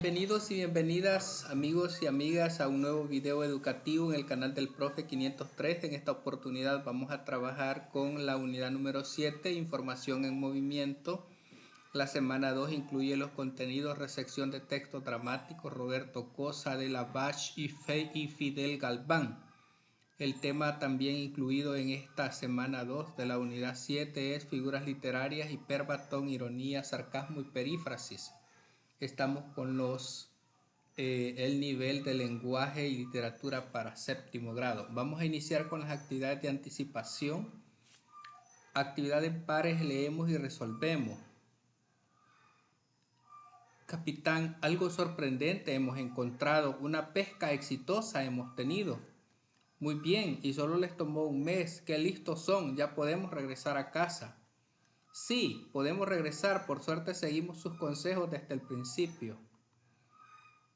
Bienvenidos y bienvenidas amigos y amigas a un nuevo video educativo en el canal del Profe 503. En esta oportunidad vamos a trabajar con la unidad número 7, Información en Movimiento. La semana 2 incluye los contenidos recepción de texto dramático Roberto Cosa de la Bach y Fidel Galván. El tema también incluido en esta semana 2 de la unidad 7 es figuras literarias, hiperbatón, ironía, sarcasmo y perífrasis. Estamos con el nivel de lenguaje y literatura para séptimo grado. Vamos a iniciar con las actividades de anticipación. Actividad en pares, leemos y resolvemos. Capitán, algo sorprendente hemos encontrado. Una pesca exitosa hemos tenido. Muy bien, y solo les tomó un mes. Qué listos son, ya podemos regresar a casa. Sí, podemos regresar, por suerte seguimos sus consejos desde el principio.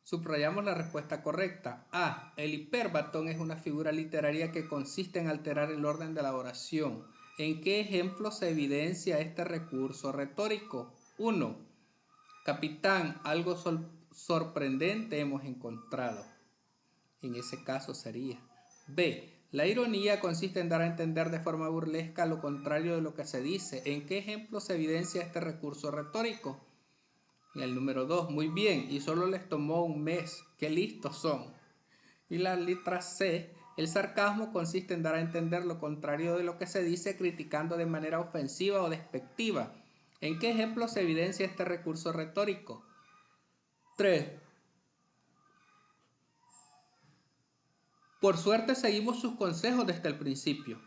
Subrayamos la respuesta correcta. A. El hiperbatón es una figura literaria que consiste en alterar el orden de la oración. ¿En qué ejemplo se evidencia este recurso retórico? 1. Capitán, algo sorprendente hemos encontrado. En ese caso sería. B. La ironía consiste en dar a entender de forma burlesca lo contrario de lo que se dice. ¿En qué ejemplo se evidencia este recurso retórico? En el número 2, muy bien, y solo les tomó un mes. ¡Qué listos son! Y la letra C, el sarcasmo consiste en dar a entender lo contrario de lo que se dice, criticando de manera ofensiva o despectiva. ¿En qué ejemplo se evidencia este recurso retórico? 3. Por suerte seguimos sus consejos desde el principio.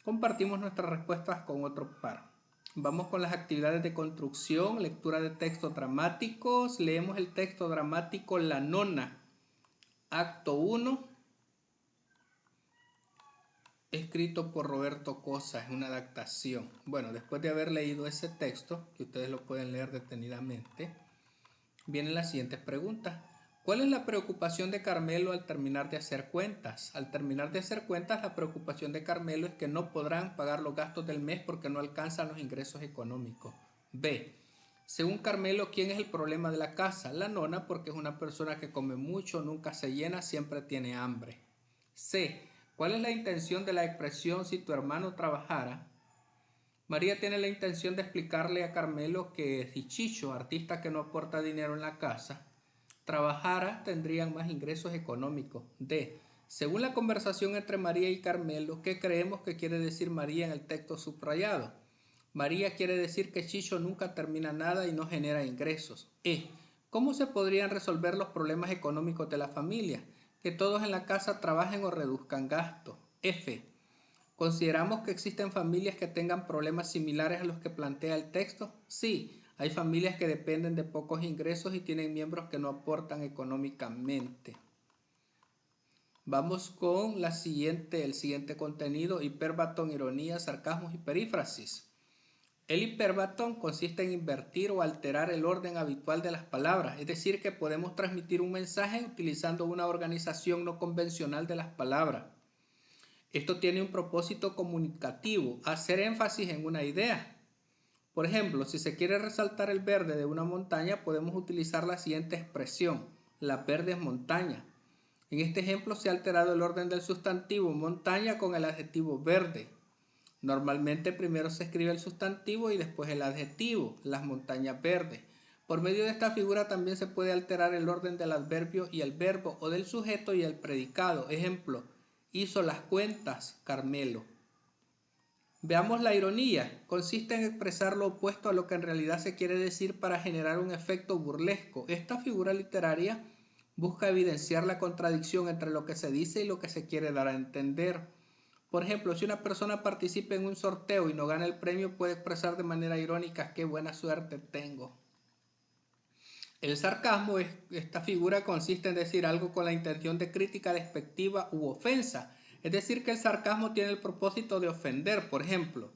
Compartimos nuestras respuestas con otro par. Vamos con las actividades de construcción, lectura de textos dramáticos. Leemos el texto dramático La Nona, acto 1, escrito por Roberto Cosa, es una adaptación. Bueno, después de haber leído ese texto, que ustedes lo pueden leer detenidamente, vienen las siguientes preguntas. ¿Cuál es la preocupación de Carmelo al terminar de hacer cuentas? Al terminar de hacer cuentas, la preocupación de Carmelo es que no podrán pagar los gastos del mes porque no alcanzan los ingresos económicos. B. Según Carmelo, ¿quién es el problema de la casa? La nona, porque es una persona que come mucho, nunca se llena, siempre tiene hambre. C. ¿Cuál es la intención de la expresión si tu hermano trabajara? María tiene la intención de explicarle a Carmelo que si Chicho, artista que no aporta dinero en la casa, trabajara, tendrían más ingresos económicos. D. Según la conversación entre María y Carmelo, ¿qué creemos que quiere decir María en el texto subrayado? María quiere decir que Chicho nunca termina nada y no genera ingresos. E. ¿Cómo se podrían resolver los problemas económicos de la familia? Que todos en la casa trabajen o reduzcan gastos. F. ¿Consideramos que existen familias que tengan problemas similares a los que plantea el texto? Sí, hay familias que dependen de pocos ingresos y tienen miembros que no aportan económicamente. Vamos con el siguiente contenido, hiperbatón, ironía, sarcasmos y perífrasis. El hiperbatón consiste en invertir o alterar el orden habitual de las palabras, es decir, que podemos transmitir un mensaje utilizando una organización no convencional de las palabras. Esto tiene un propósito comunicativo, hacer énfasis en una idea. Por ejemplo, si se quiere resaltar el verde de una montaña, podemos utilizar la siguiente expresión: la verde es montaña. En este ejemplo se ha alterado el orden del sustantivo montaña con el adjetivo verde. Normalmente primero se escribe el sustantivo y después el adjetivo, las montañas verdes. Por medio de esta figura también se puede alterar el orden del adverbio y el verbo o del sujeto y el predicado. Ejemplo: hizo las cuentas Carmelo. Veamos la ironía. Consiste en expresar lo opuesto a lo que en realidad se quiere decir para generar un efecto burlesco. Esta figura literaria busca evidenciar la contradicción entre lo que se dice y lo que se quiere dar a entender. Por ejemplo, si una persona participa en un sorteo y no gana el premio, puede expresar de manera irónica: qué buena suerte tengo. El sarcasmo, esta figura consiste en decir algo con la intención de crítica despectiva u ofensa. Es decir, que el sarcasmo tiene el propósito de ofender. Por ejemplo,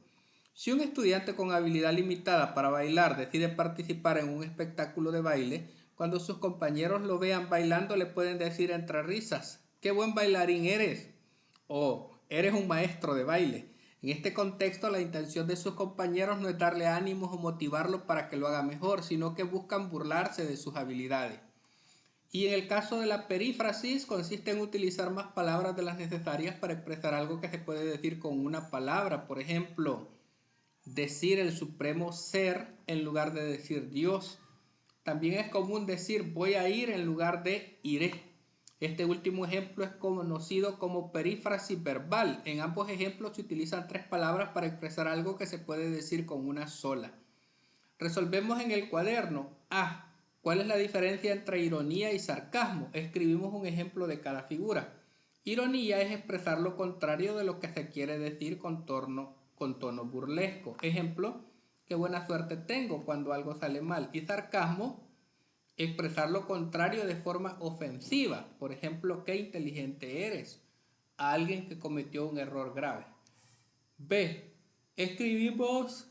si un estudiante con habilidad limitada para bailar decide participar en un espectáculo de baile, cuando sus compañeros lo vean bailando le pueden decir entre risas: ¡qué buen bailarín eres! O eres un maestro de baile. En este contexto, la intención de sus compañeros no es darle ánimos o motivarlo para que lo haga mejor, sino que buscan burlarse de sus habilidades. Y en el caso de la perífrasis consiste en utilizar más palabras de las necesarias para expresar algo que se puede decir con una palabra. Por ejemplo, decir el supremo ser en lugar de decir Dios. También es común decir voy a ir en lugar de iré. Este último ejemplo es conocido como perífrasis verbal. En ambos ejemplos se utilizan 3 palabras para expresar algo que se puede decir con una sola. Resolvemos en el cuaderno. A. ¿Cuál es la diferencia entre ironía y sarcasmo? Escribimos un ejemplo de cada figura. Ironía es expresar lo contrario de lo que se quiere decir con tono burlesco. Ejemplo, qué buena suerte tengo cuando algo sale mal. Y sarcasmo, expresar lo contrario de forma ofensiva. Por ejemplo, qué inteligente eres. A alguien que cometió un error grave. B. Escribimos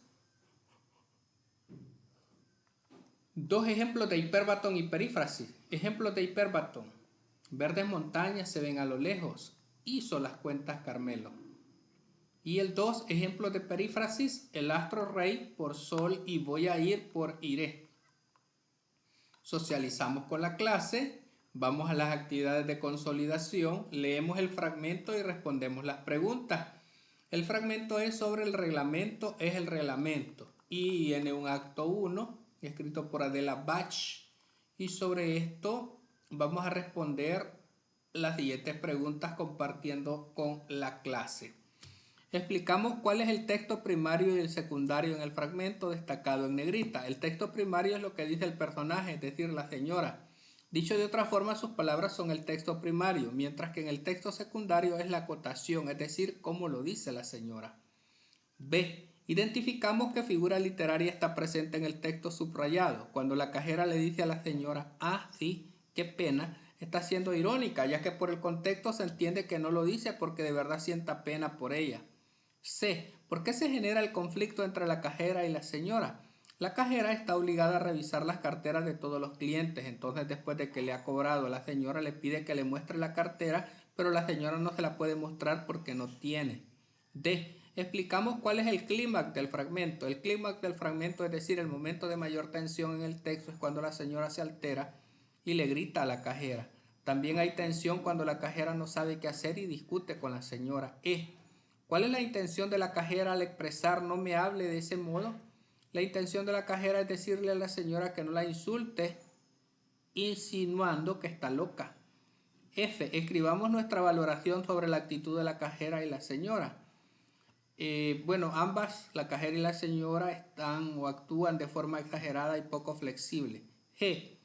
2 ejemplos de hiperbatón y perífrasis. Ejemplos de hiperbatón. Verdes montañas se ven a lo lejos. Hizo las cuentas Carmelo. Y el 2, ejemplos de perífrasis. El astro rey por sol y voy a ir por iré. Socializamos con la clase. Vamos a las actividades de consolidación. Leemos el fragmento y respondemos las preguntas. El fragmento es sobre el reglamento, es el reglamento. Y viene un acto 1, escrito por Adela Bach. Y sobre esto vamos a responder las siguientes preguntas compartiendo con la clase. Explicamos cuál es el texto primario y el secundario en el fragmento destacado en negrita. El texto primario es lo que dice el personaje, es decir, la señora. Dicho de otra forma, sus palabras son el texto primario, mientras que en el texto secundario es la acotación, es decir, cómo lo dice la señora. B. Identificamos qué figura literaria está presente en el texto subrayado. Cuando la cajera le dice a la señora, ah, sí, qué pena, está siendo irónica, ya que por el contexto se entiende que no lo dice porque de verdad sienta pena por ella. C. ¿Por qué se genera el conflicto entre la cajera y la señora? La cajera está obligada a revisar las carteras de todos los clientes, entonces después de que le ha cobrado, la señora le pide que le muestre la cartera, pero la señora no se la puede mostrar porque no tiene. D. Explicamos cuál es el clímax del fragmento. El clímax del fragmento, es decir, el momento de mayor tensión en el texto, es cuando la señora se altera y le grita a la cajera. También hay tensión cuando la cajera no sabe qué hacer y discute con la señora. E. ¿Cuál es la intención de la cajera al expresar no me hable de ese modo? La intención de la cajera es decirle a la señora que no la insulte, insinuando que está loca. F. Escribamos nuestra valoración sobre la actitud de la cajera y la señora. Ambas, la cajera y la señora, están o actúan de forma exagerada y poco flexible. G.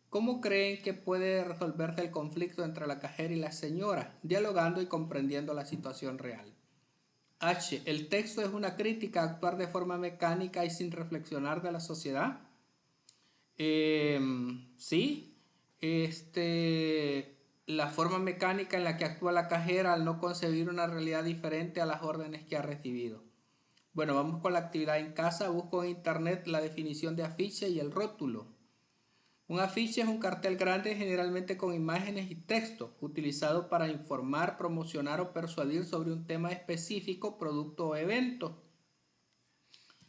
¿Cómo creen que puede resolverse el conflicto entre la cajera y la señora? Dialogando y comprendiendo la situación real. H. ¿El texto es una crítica a actuar de forma mecánica y sin reflexionar de la sociedad? Sí. La forma mecánica en la que actúa la cajera al no concebir una realidad diferente a las órdenes que ha recibido. Bueno, vamos con la actividad en casa. Busco en internet la definición de afiche y el rótulo. Un afiche es un cartel grande generalmente con imágenes y texto, utilizado para informar, promocionar o persuadir sobre un tema específico, producto o evento.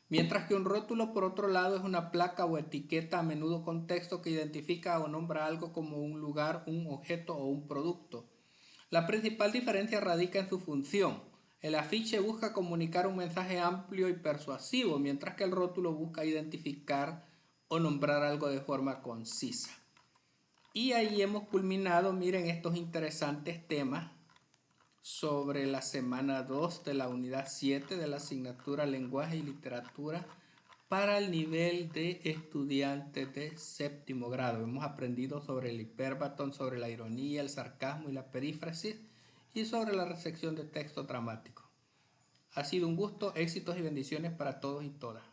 Mientras que un rótulo, por otro lado, es una placa o etiqueta, a menudo con texto, que identifica o nombra algo como un lugar, un objeto o un producto. La principal diferencia radica en su función. El afiche busca comunicar un mensaje amplio y persuasivo, mientras que el rótulo busca identificar o nombrar algo de forma concisa. Y ahí hemos culminado, miren, estos interesantes temas sobre la semana 2 de la unidad 7 de la asignatura Lenguaje y Literatura para el nivel de estudiantes de 7º grado. Hemos aprendido sobre el hiperbatón, sobre la ironía, el sarcasmo y la perífrasis, y sobre la recepción de texto dramático. Ha sido un gusto, éxitos y bendiciones para todos y todas.